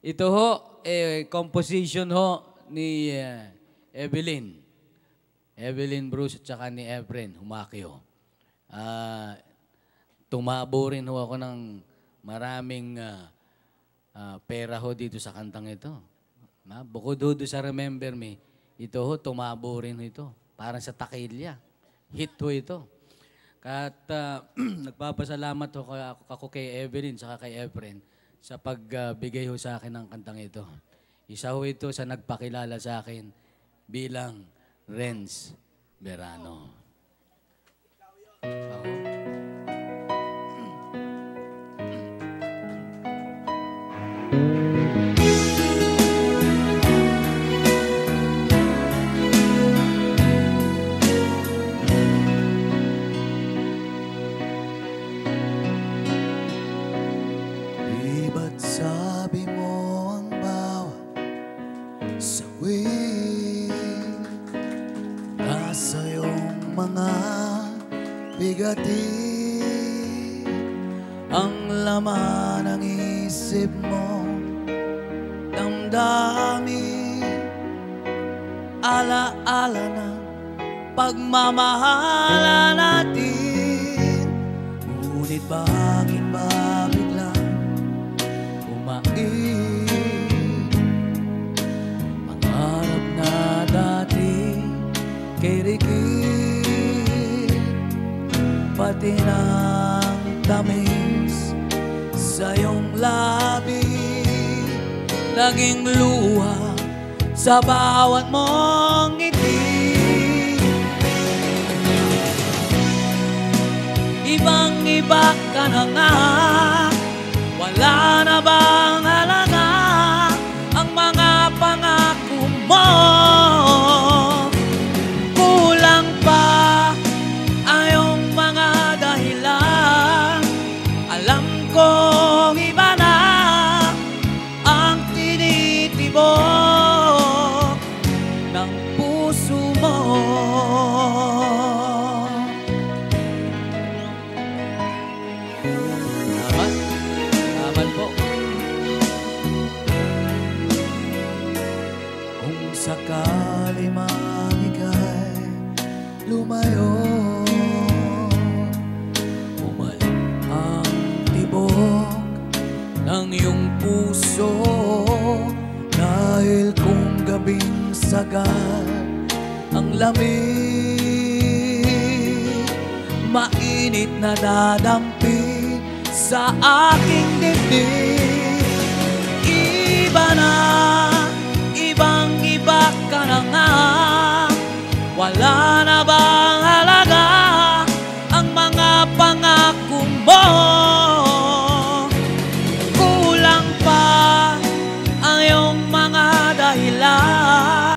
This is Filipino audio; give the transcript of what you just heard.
Ito ho, composition ho ni Evelyn. Evelyn Bruce at saka ni Efren Humakio. Tumabo rin ho ako ng maraming pera ho dito sa kantang ito. Bukod ho sa Remember Me, ito ho, tumabo rin ho ito. Parang sa takilya. Hit ho ito. At nagpapasalamat ho ako kay Evelyn saka kay Efren sa pagbigay ho sa akin ng kantang ito. Isa ho ito sa nagpakilala sa akin bilang Renz Verano. Ako. Iba't sabi mo ang bawat sawi nasa iyong mga bigati, ang laman ng isip mo, damdamin, alaala ng pagmamahala natin. Ngunit bakit ba biglang pangarap na dati kay Ricky, pati ng tamis sa iyong labi, naging luha sa bawat mong ngiti. Ibang-iba ka na nga, wala na bang halaga ang mga pangako mo? Kulang pa ang iyong mga dahilan. Alam kong iba na ang tinitibok ng puso mo. Sakali man ika'y lumayo, bumalik ang tibok ng iyong puso. Dahil kung gabing sagad ang lamig, mainit na dadampi sa aking dibdib. Iba na, ibang-iba ka na nga, wala